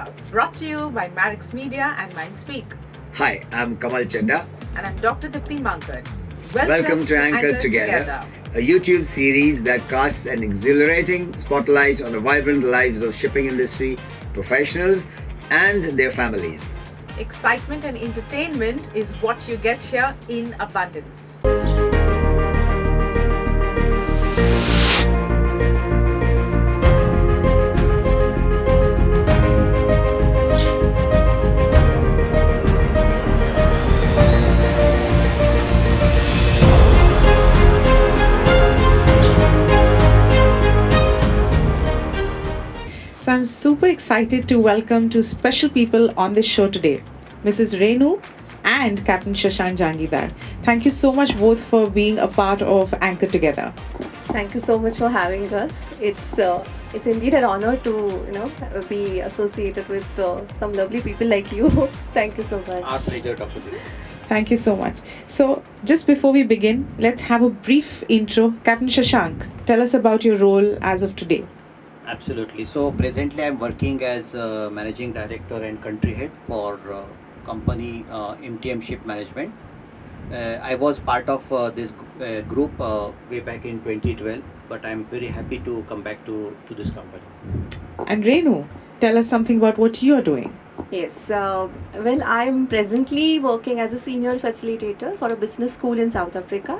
Together, brought to you by Marix Media and Mindspeak. Hi, I'm Kamal Chadda. And I'm Dr. Dipti Mankad. Welcome to Anchored Together, a YouTube series that casts an exhilarating spotlight on the vibrant lives of shipping industry professionals and their families. Excitement and entertainment is what you get here in abundance. So I'm super excited to welcome two special people on this show today, Mrs. Renu and Captain Shashank Jangidar. Thank you so much both for being a part of Anchor Together. Thank you so much for having us. It's indeed an honor to be associated with some lovely people like you. Thank you so much. Our pleasure, Dr. Dipti. Thank you so much. So just before we begin, let's have a brief intro. Captain Shashank, tell us about your role as of today. Absolutely. So presently I'm working as Managing Director and Country Head for company MTM Ship Management. I was part of this group way back in 2012, but I'm very happy to come back to this company. And Renu, tell us something about what you are doing. Yes. Well, I'm presently working as a senior facilitator for a business school in South Africa.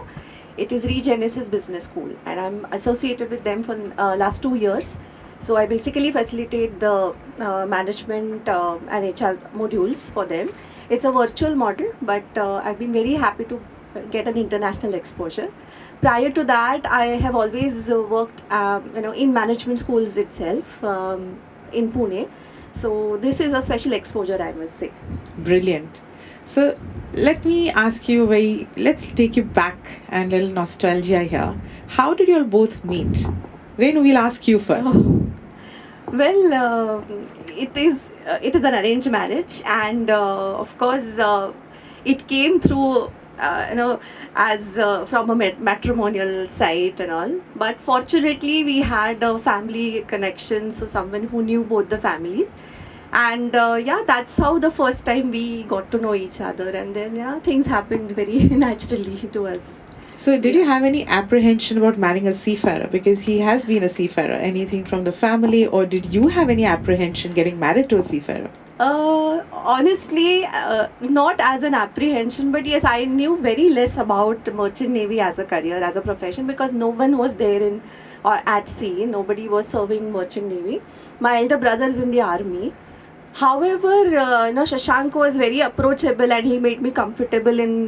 It is Regenesis Business School, and I'm associated with them for last 2 years. So I basically facilitate the management and HR modules for them. It's a virtual model, but I've been very happy to get an international exposure. Prior to that, I have always worked, in management schools itself in Pune. So this is a special exposure, I must say. Brilliant. So let me ask you, let's take you back and a little nostalgia here. How did you all both meet? Renu, we'll ask you first. Well, it is an arranged marriage, and of course, it came through as from a matrimonial site and all. But fortunately, we had a family connection, so someone who knew both the families. And that's how the first time we got to know each other, and then things happened very naturally to us. So did you have any apprehension about marrying a seafarer? Because he has been a seafarer. Anything from the family, or did you have any apprehension getting married to a seafarer? Honestly, not as an apprehension, but yes, I knew very less about merchant navy as a career, as a profession, because no one was there in or at sea. Nobody was serving merchant navy. My elder brother is in the army. However, Shashank was very approachable, and he made me comfortable in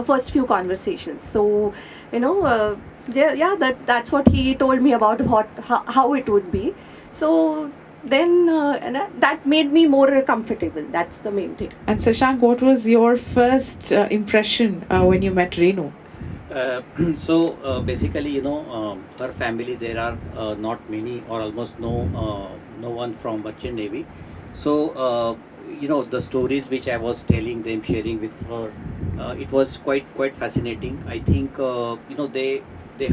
first few conversations. So, that's what he told me about how it would be. So then that made me more comfortable. That's the main thing. And Shashank, what was your first impression when you met Renu? Basically, her family, there are not many or almost no one from merchant navy. So the stories which I was telling them, sharing with her, it was quite fascinating. I think they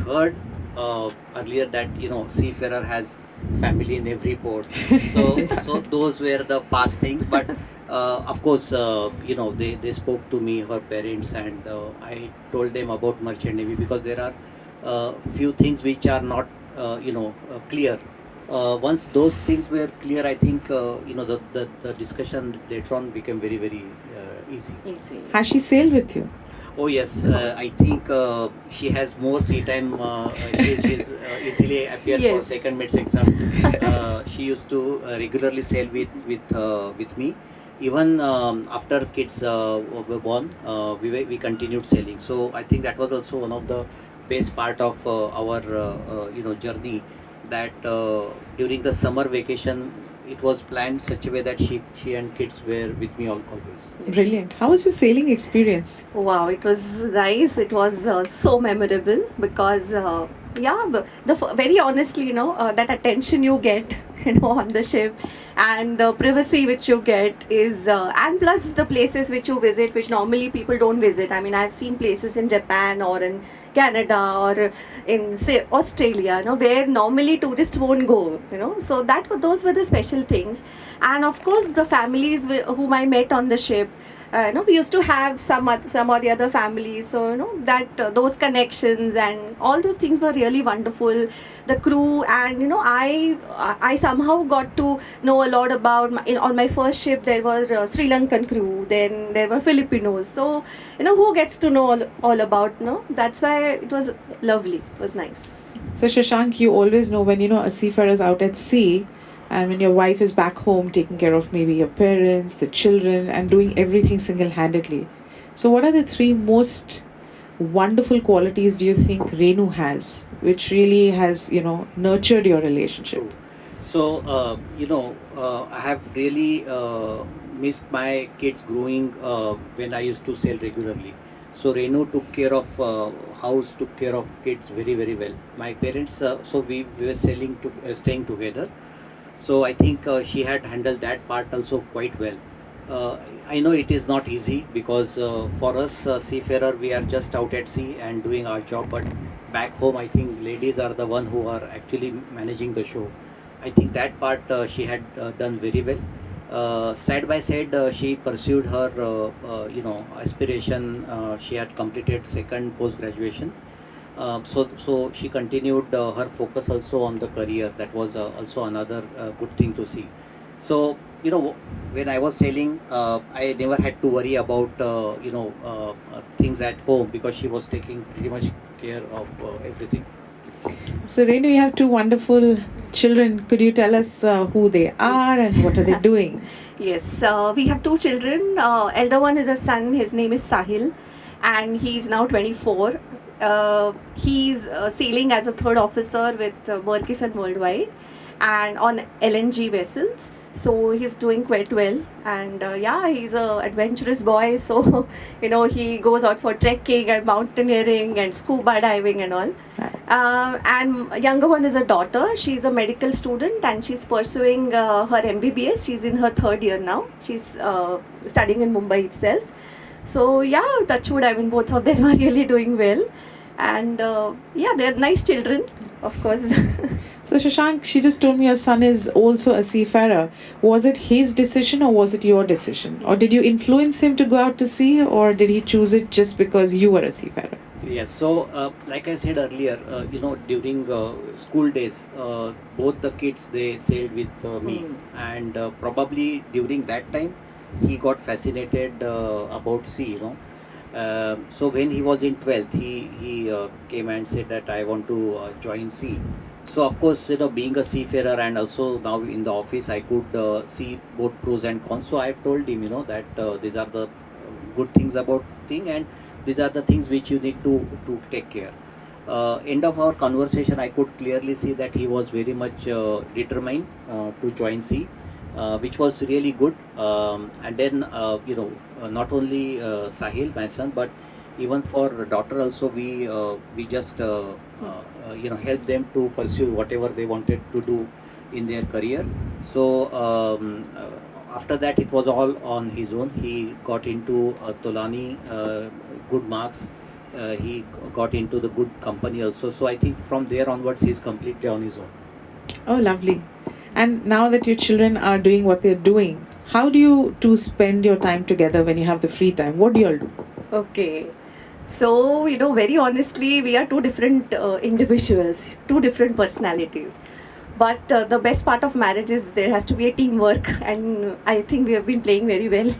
heard earlier that seafarer has family in every port. So those were the past things. But of course, they spoke to me, her parents, and I told them about merchant navy, because there are few things which are not clear. Once those things were clear, I think the discussion later on became very easy. Has she sailed with you? Oh yes, I think she has more sea time. She's easily appear for second mates exam. She used to regularly sail with me. Even after kids were born, we continued sailing. So I think that was also one of the best part of our journey. That during the summer vacation, it was planned such a way that she and kids were with me always. Brilliant. How was your sailing experience? Wow, it was nice. It was so memorable because very honestly, that attention you get on the ship, and the privacy which you get is, and plus the places which you visit, which normally people don't visit. I mean, I've seen places in Japan or in Canada or in, say, Australia, where normally tourists won't go, So those were the special things, and of course the families whom I met on the ship. We used to have some or the other families, so that those connections and all those things were really wonderful. The crew, and I somehow got to know a lot about on my first ship. There was a Sri Lankan crew, then there were Filipinos. So who gets to know all about, that's why it was lovely. It was nice. So Shashank, you always know when a seafarer is out at sea, and when your wife is back home taking care of maybe your parents, the children, and doing everything single-handedly. So what are the three most wonderful qualities do you think Renu has, which really has, nurtured your relationship? So, I have really missed my kids growing when I used to sail regularly. So Renu took care of house, took care of kids very, very well. My parents, so we were staying together. So I think she had handled that part also quite well. I know it is not easy because for us seafarer, we are just out at sea and doing our job. But back home, I think ladies are the one who are actually managing the show. I think that part she had done very well. Side by side, she pursued her aspiration. She had completed second post graduation. So she continued her focus also on the career. That was also another good thing to see. So when I was sailing, I never had to worry about things at home because she was taking pretty much care of everything. So Renu, you have two wonderful children. Could you tell us who they are and what are they doing? Yes, we have two children. Elder one is a son. His name is Sahil, and he's now 24. He's sailing as a third officer with Murchison Worldwide and on LNG vessels. So he's doing quite well, and he's a adventurous boy. So he goes out for trekking and mountaineering and scuba diving and all. And younger one is a daughter. She's a medical student and she's pursuing her MBBS. She's in her third year now. She's studying in Mumbai itself. So touchwood, I mean, both of them are really doing well, and they're nice children, of course. So Shashank, she just told me your son is also a seafarer. Was it his decision or was it your decision? Or did you influence him to go out to sea, or did he choose it just because you were a seafarer? Yes, so like I said earlier, during school days, both the kids, they sailed with me, and probably during that time he got fascinated about sea, so when he was in 12th, he came and said that I want to join sea. So of course, being a seafarer and also now in the office, I could see both pros and cons. So I told him, that these are the good things about thing, and these are the things which you need to take care. End of our conversation, I could clearly see that he was very much determined to join sea, which was really good. And then not only Sahil, my son, but even for daughter also, we just help them to pursue whatever they wanted to do in their career. So after that, it was all on his own. He got into Tolani, good marks. He got into the good company also. So I think from there onwards, he's completely on his own. Oh, lovely. And now that your children are doing what they're doing, how do you two spend your time together when you have the free time? What do you all do? Okay. So, very honestly, we are two different individuals, two different personalities. But the best part of marriage is there has to be a teamwork, and I think we have been playing very well.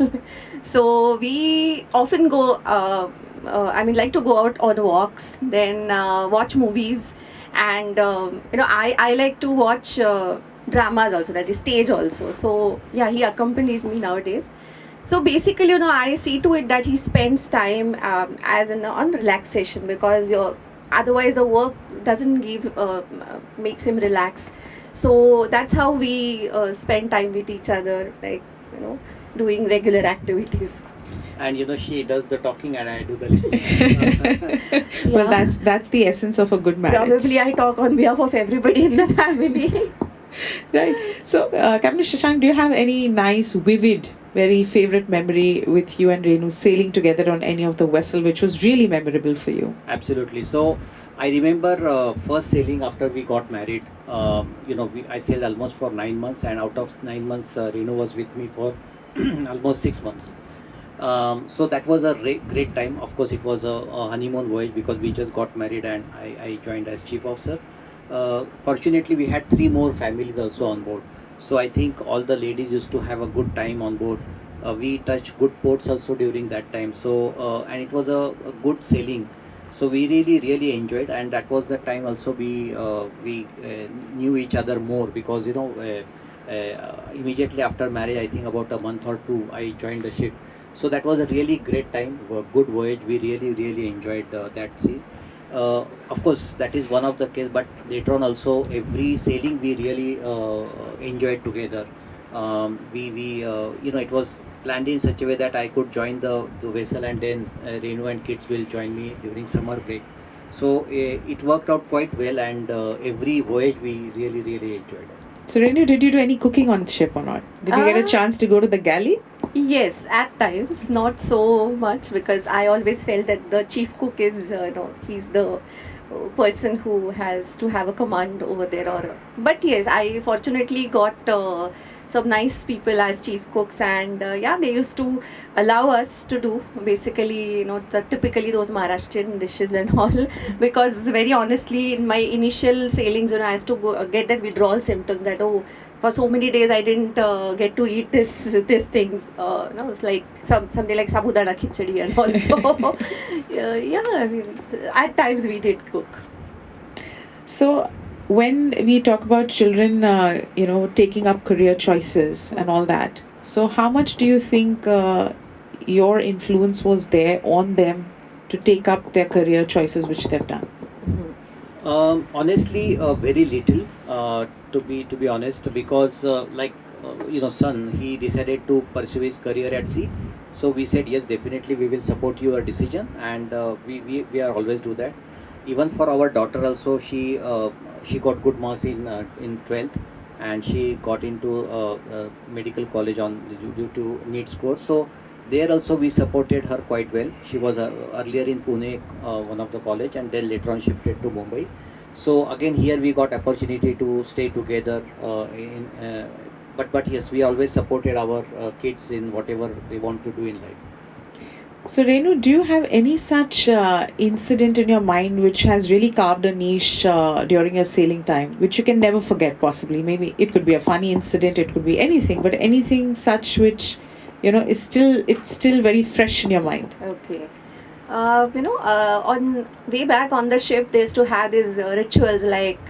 So we often go, like to go out on walks, then watch movies, and I like to watch dramas also, that is stage also. So he accompanies me nowadays. So basically, I see to it that he spends time on relaxation, because otherwise the work doesn't makes him relax. So that's how we spend time with each other, like doing regular activities. And she does the talking and I do the listening. Well, that's the essence of a good marriage. Probably I talk on behalf of everybody in the family. Right. So, Captain Shashank, do you have any nice, vivid, very favorite memory with you and Renu sailing together on any of the vessel which was really memorable for you? Absolutely. So I remember first sailing after we got married. I sailed almost for 9 months, and out of 9 months, Renu was with me for almost 6 months. So that was a great time. Of course, it was a honeymoon voyage because we just got married, and I joined as chief officer. Fortunately, we had three more families also on board. So I think all the ladies used to have a good time on board. We touched good ports also during that time. So and it was a good sailing. So we really enjoyed, and that was the time also we knew each other more because immediately after marriage, I think about a month or two, I joined the ship. So that was a really great time, a good voyage. We really enjoyed that sea. Of course, that is one of the case, but later on also every sailing we really enjoyed together. It was planned in such a way that I could join the vessel, and then Renu and kids will join me during summer break. So it worked out quite well, and every voyage we really enjoyed. So, Renu, did you do any cooking on the ship or not? Did you get a chance to go to the galley? Yes, at times, not so much because I always felt that the chief cook is, he's the person who has to have a command over there. But yes, I fortunately got some nice people as chief cooks, and they used to allow us to do basically, typically those Maharashtrian dishes and all. Because very honestly, in my initial sailings, I used to get that withdrawal symptoms that for so many days I didn't get to eat these things. It's like something like sabudana khichdi and also. I mean, at times we did cook. So, when we talk about children, taking up career choices and all that, so how much do you think your influence was there on them to take up their career choices which they've done? Honestly, very little. To be honest, because son, he decided to pursue his career at sea. So we said yes, definitely we will support your decision, and we are always do that. Even for our daughter also, she got good marks in 12th, and she got into medical college on due to NEET score. So there also we supported her quite well. She was earlier in Pune, one of the college, and then later on shifted to Mumbai. So again here we got opportunity to stay together. But yes, we always supported our kids in whatever they want to do in life. So, Renu, do you have any such incident in your mind which has really carved a niche during your sailing time, which you can never forget? Possibly, maybe it could be a funny incident, it could be anything, but anything such which is still very fresh in your mind. Okay. On way back on the ship, they used to have these rituals like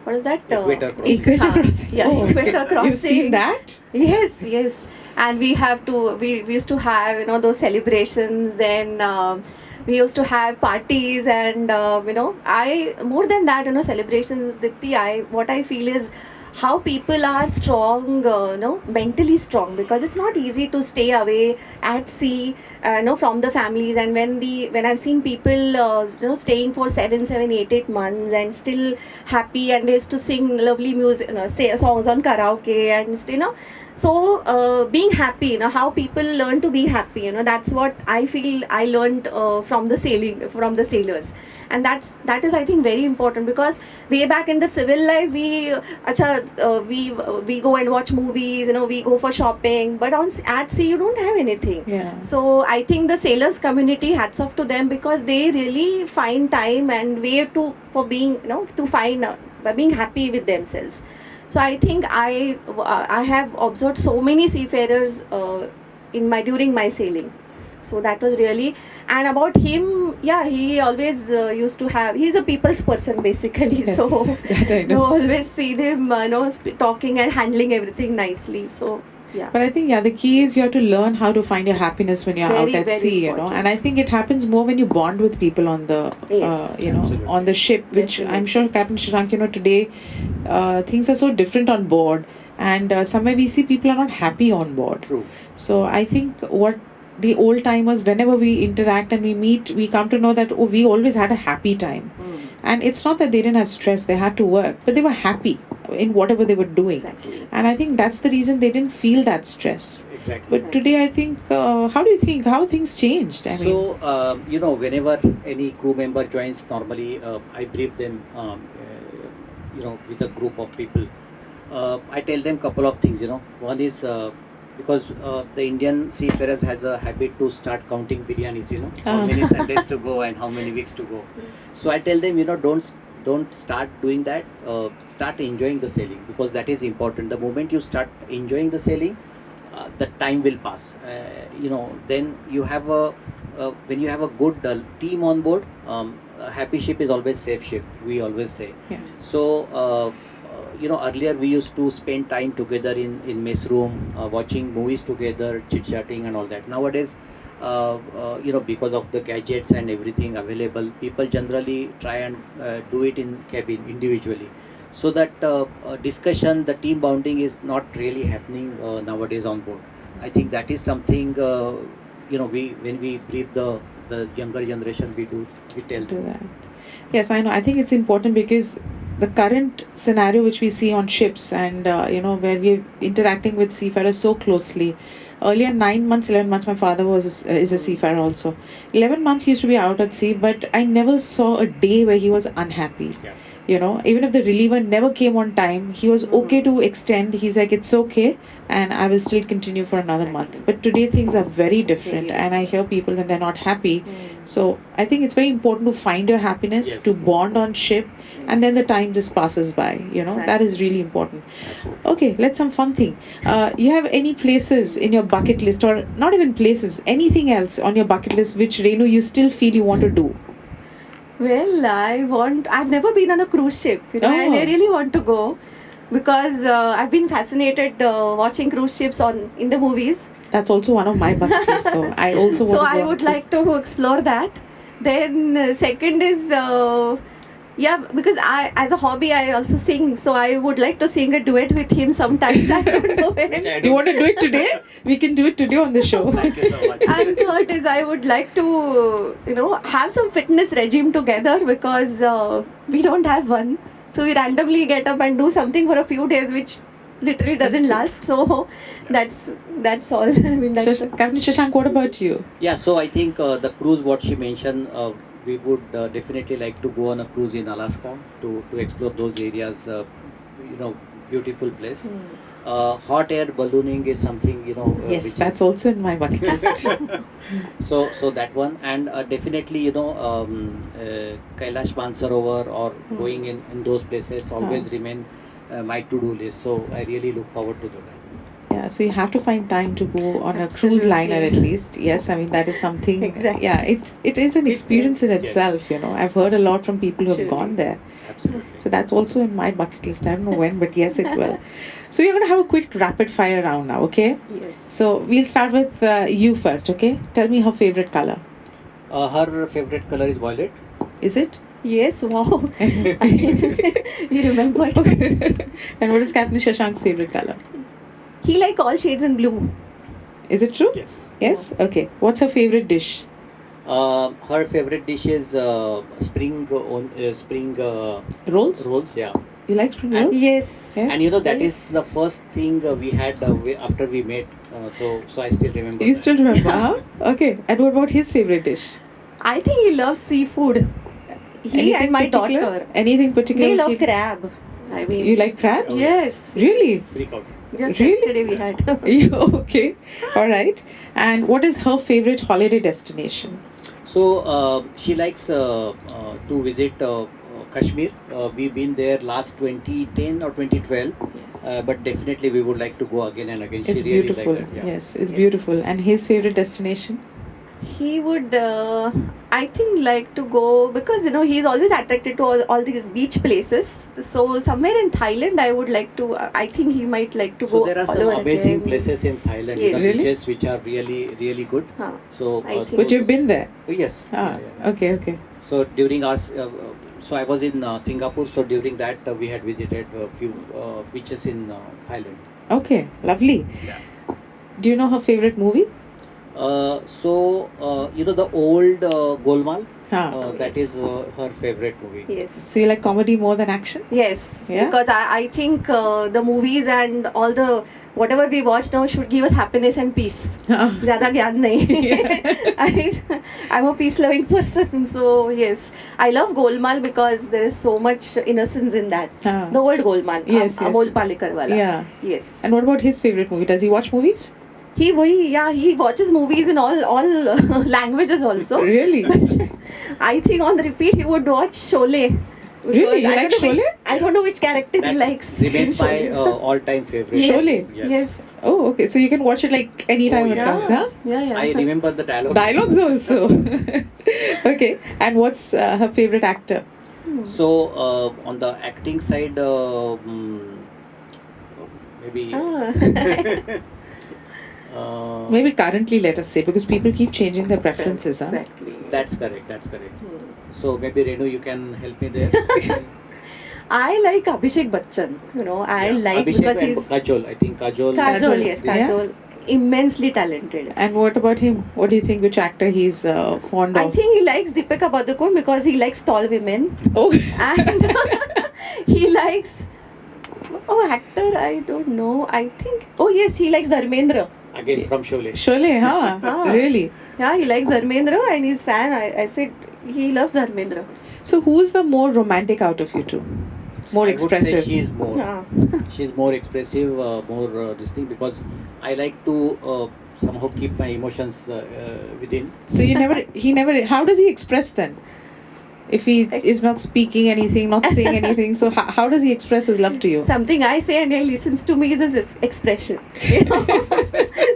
what is that? Equator crossing. Equator crossing. Yeah, Oh, equator okay. crossing. You've seen that? Yes, and we used to have those celebrations. Then we used to have parties, and I more than that, celebrations. Dipti, what I feel is how people are strong, mentally strong, because it's not easy to stay away at sea, from the families. And when I've seen people, staying for 7, 8 months and still happy, and they used to sing lovely music, say songs on karaoke, and so being happy, how people learn to be happy, that's what I feel I learned from the sailors. And that is I think very important, because way back in the civil life we go and watch movies, we go for shopping, but at sea you don't have anything. Yeah. So I think the sailors community, hats off to them, because they really find time and way for being to find by being happy with themselves. So I think I have observed so many seafarers during my sailing. So that was really, and about him, he always used to have. He's a people's person basically. Yes, So that I you know. always see him, talking and handling everything nicely. So yeah. But I think the key is you have to learn how to find your happiness when you're Very, out at very sea, important. And I think it happens more when you bond with people on the Yes. Absolutely. on the ship, which Definitely. I'm sure Captain Shashank, today things are so different on board, and somewhere we see people are not happy on board. True. So I think what the old timers, whenever we interact and we meet, we come to know that we always had a happy time. And it's not that they didn't have stress, they had to work, but they were happy. in whatever they were doing. Exactly. And I think that's the reason they didn't feel that stress. Exactly. But today, I think, how do you think how things changed? I mean, So, whenever any crew member joins, normally I brief them, with a group of people. I tell them couple of things, One is because the Indian seafarers has a habit to start counting biryanis, how many Sundays to go and how many weeks to go. So I tell them, don't start doing that. Start enjoying the sailing, because that is important. The moment you start enjoying the sailing, the time will pass. Then you have when you have a good team on board, a happy ship is always safe ship, we always say. yes. So earlier we used to spend time together in mess room, watching movies together, chit chatting and all that. Nowadays, because of the gadgets and everything available, people generally try and do it in cabin individually. So that discussion, the team bonding is not really happening nowadays on board. I think that is something we when we brief the younger generation, we tell Do them. that. Yes, I know. I think it's important because the current scenario which we see on ships and where we're interacting with seafarers so closely. Earlier, 9 months, 11 months, my father is a seafarer also. 11 months he used to be out at sea, but I never saw a day where he was unhappy. Yeah. Even if the reliever never came on time, he was okay to extend. He's like, it's okay, and I will still continue for another month. Exactly. But today things are very different, Very and I hear people when they're not happy. Mm. So I think it's very important to find your happiness, Yes. to bond on ship, and then the time just passes by. That is really important. Absolutely. Okay, let's some fun thing. You have any places in your bucket list, or not even places, anything else on your bucket list which Renu you still feel you want to do? Well, I've never been on a cruise ship, and I Oh. really want to go because I've been fascinated watching cruise ships in the movies. That's also one of my bucket lists, though. I also want So to go I on would a like to explore that. Then second is because as a hobby I also sing, so I would like to sing a duet with him sometimes. I don't know when. Which I Do you want to do it today? We can do it today on the show. Thank you so much. And third is I would like to have some fitness regime together because we don't have one. So we randomly get up and do something for a few days, which literally doesn't last. So that's all. I mean, that's Captain Shashank, what about you? Yeah, so I think the cruise, what she mentioned, we would definitely like to go on a cruise in Alaska to explore those areas. Beautiful place. Hot air ballooning is something Yes, which that's is, also in my bucket list. so that one, and definitely Kailash Mansarovar or going in those places always remain my to-do list. So I really look forward to that. Yeah, so you have to find time to go on a cruise Absolutely. liner at least. Yes, I mean that is something. Exactly. Yeah, it is an It experience in is. itself. I've heard a lot from people who have Truly. gone there. Absolutely. So that's also in my bucket list. I don't know when, but yes, it will. So we're going to have a quick rapid fire round now, okay? Yes. So we'll start with you first, okay? Tell me her favorite color. Her favorite color is violet. Is it? Yes. Wow. You remembered. And what is Captain Shashank's favorite color? He like all shades in blue. Is it true? Yes. Yes? Okay. What's her favorite dish? Her favorite dish is spring Rolls? rolls. Yeah. You like spring And- rolls? Yes. Yes. And that is the first thing we had after we met. So I still remember. You that. still remember, huh? Okay. And what about his favorite dish? I think he loves seafood. He and my particular? daughter. Anything particular? They which love you- crab. I mean. You like crabs? Oh, Yes. Really? Freak out. Just Really? yesterday we had. Yeah, okay. All right. And what is her favorite holiday destination? So she likes to visit Kashmir. We've been there last 2010 or 2012. Yes. But definitely we would like to go again and again. It's she really beautiful. liked that. Yeah. Yes, it's Yes. beautiful. And his favorite destination? He would, I think, like to go because he's always attracted to all these beach places. So somewhere in Thailand, I would like to. I think he might like to So go. there are all some over amazing again. places in Thailand, Yes. Really? beaches which are really, really good. Huh. So I think- But you've been there? yes. Ah, Yeah. okay, okay. So during us, so I was in Singapore. So during that, we had visited a few beaches in Thailand. Okay, lovely. Yeah. Do you know her favorite movie? The old Golmaal. That is her favorite movie. Yes. So you like comedy more than action? Yes, Yeah? because I think the movies and all the whatever we watch now should give us happiness and peace. ज़्यादा ज्ञान नहीं. I'm a peace loving person, so yes, I love Golmaal because there is so much innocence in that. Ah. The old Golmaal, Yes, yes. Amol Palekar wala. Yeah. Yes. And what about his favorite movie? Does he watch movies? He watches movies in all languages also. Really? I think on the repeat he would watch Sholay. Because Really? You I like don't know which- Sholay? I don't know which character That he likes. remains in my Sholay. all-time favorite. Yes, Sholay? Yes. Oh, okay. So you can watch it like anytime Oh, it yeah. comes, huh? Yeah. I remember the dialogue. Dialogues also. Okay. And what's her favorite actor? So on the acting side, maybe Ah. Maybe currently, let us say, because people keep changing their preferences, huh? Exactly. that's correct. That's correct. Hmm. So maybe Renu, you can help me there. I like Abhishek Bachchan. I Yeah, like Abhishek because and he's Kajol. I think Kajol. Kajol. Yes, Yeah. Kajol. Immensely talented. And what about him? What do you think? Which actor he's fond of? I think he likes Deepika Padukone because he likes tall women. Oh, And he likes actor, I don't know. I think yes, he likes Dharmendra. Again from Sholay. Sholay, huh? Ah. Really? Yeah, he likes Dharmendra and he's fan. I said he loves Dharmendra. So who's the more romantic out of you two? More I would say expressive? she is more. Yeah. She's more expressive, more this thing, because I like to somehow keep my emotions within. So he never, how does he express then? If he is not speaking anything, not saying anything, so how does he express his love to you? Something I say and he listens to me is his expression.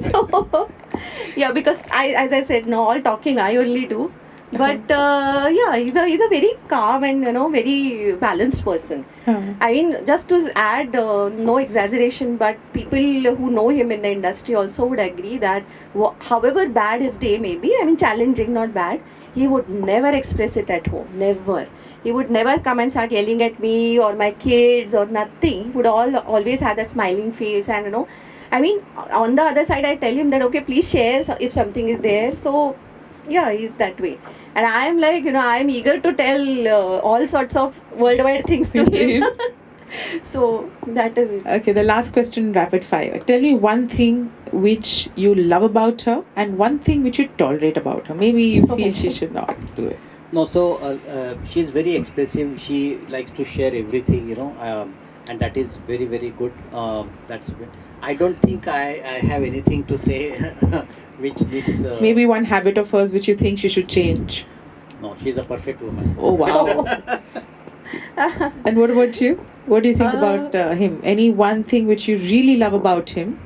So, yeah, because as I said, no, all talking I only do. But he's a very calm and very balanced person. I mean, just to add, no exaggeration, but people who know him in the industry also would agree that however bad his day may be, I mean challenging, not bad, he would never express it at home. Never. He would never come and start yelling at me or my kids or nothing. He would always have that smiling face and I mean, on the other side, I tell him that okay, please share if something is there. So yeah, he's that way. And I am like, I am eager to tell all sorts of worldwide things to him. So that is it. Okay, the last question, rapid fire. Tell me one thing which you love about her and one thing which you tolerate about her. Maybe you feel she should not do it. No, so she's very expressive. She likes to share everything, and that is very, very good. That's good. I don't think I have anything to say which needs. Maybe one habit of hers which you think she should change. No, she's a perfect woman. Oh, wow. And what about you? What do you think about him? Any one thing which you really love about him?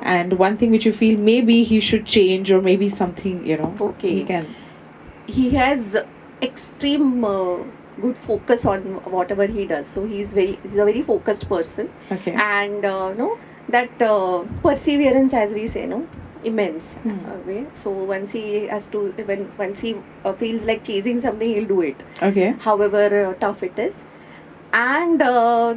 And one thing which you feel maybe he should change or maybe something, Okay. he can. He has extreme good focus on whatever he does. So he's a very focused person. Okay. And that perseverance, as we say, immense. Okay. So once he has to, once he feels like chasing something, he'll do it. Okay. However tough it is. And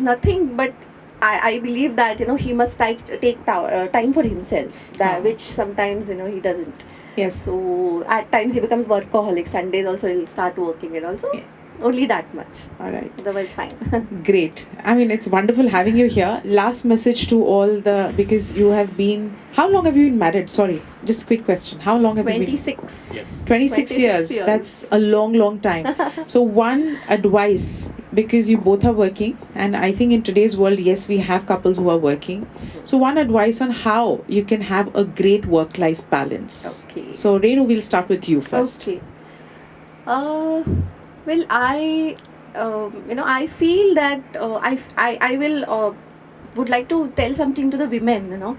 nothing but I believe that he must take time for himself, which sometimes he doesn't. Yes. So at times he becomes workaholic. Sundays also he'll start working and also Yeah. only that much. All right. Otherwise fine. Great. I mean, it's wonderful having you here. Last message to all because you have been, how long have you been married? Sorry, just quick question. How long have you been? 26. Yes. 26 years. That's a long, long time. So one advice, because you both are working, and I think in today's world, yes, we have couples who are working. So one advice on how you can have a great work-life balance. Okay. So Renu, we'll start with you first. Okay. Well, I feel that I will would like to tell something to the women.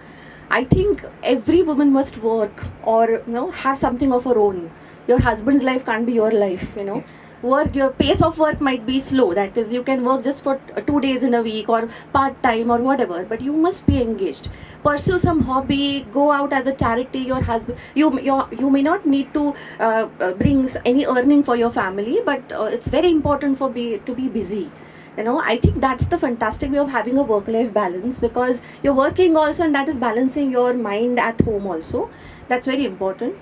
I think every woman must work or have something of her own. Your husband's life can't be your life. Yes. Work, your pace of work might be slow. That is, you can work just for 2 days in a week or part time or whatever. But you must be engaged. Pursue some hobby. Go out as a charity. Your husband, you may not need to bring any earning for your family, but it's very important to be busy. I think that's the fantastic way of having a work-life balance, because you're working also and that is balancing your mind at home also. That's very important.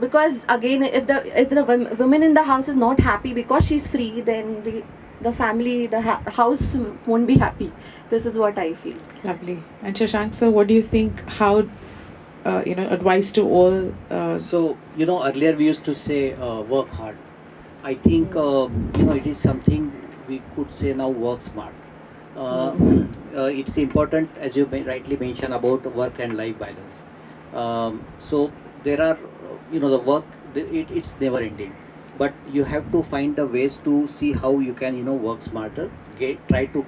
Because again, if the woman in the house is not happy because she's free, then the family, house won't be happy. This is what I feel. Lovely. And Shashank sir, what do you think? How advice to all? So, earlier we used to say work hard. I think, it is something we could say now work smart. Uh, it's important, as you rightly mentioned, about work and life balance. So, there are, the work, it's never ending. But you have to find the ways to see how you can, work smarter, try to,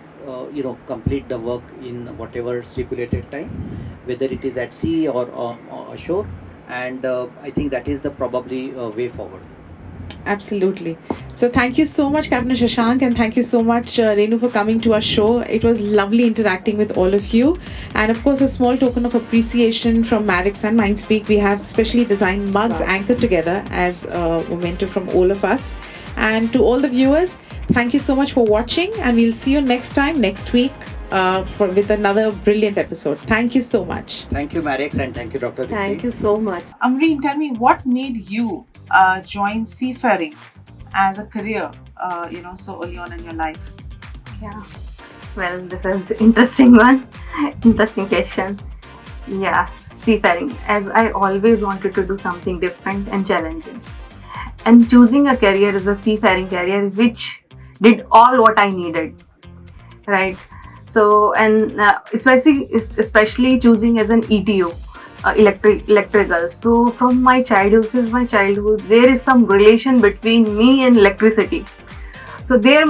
complete the work in whatever stipulated time, whether it is at sea or ashore. And I think that is the probably way forward. Absolutely. So thank you so much, Captain Shashank, and thank you so much, Renu, for coming to our show. It was lovely interacting with all of you. And of course, a small token of appreciation from Maddox and Mindspeak. We have specially designed mugs anchored together as a memento from all of us. And to all the viewers, thank you so much for watching, and we'll see you next time, next week, with another brilliant episode. Thank you so much. Thank you, Marex, and thank you, Dr. Thank you so much. Amreen, tell me, what made you join seafaring as a career, so early on in your life? Yeah. Well, this is interesting one. Interesting question. Yeah, seafaring. As I always wanted to do something different and challenging. And choosing a career as a seafaring career which did all what I needed. Right? So, and especially choosing as an ETO. Electrical. So from my childhood, since my childhood, there is some relation between me and electricity. So there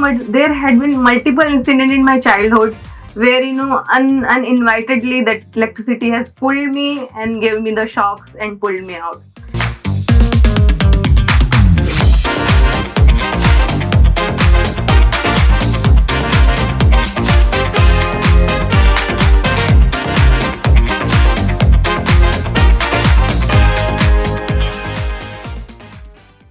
had been multiple incidents in my childhood where uninvitedly that electricity has pulled me and gave me the shocks and pulled me out.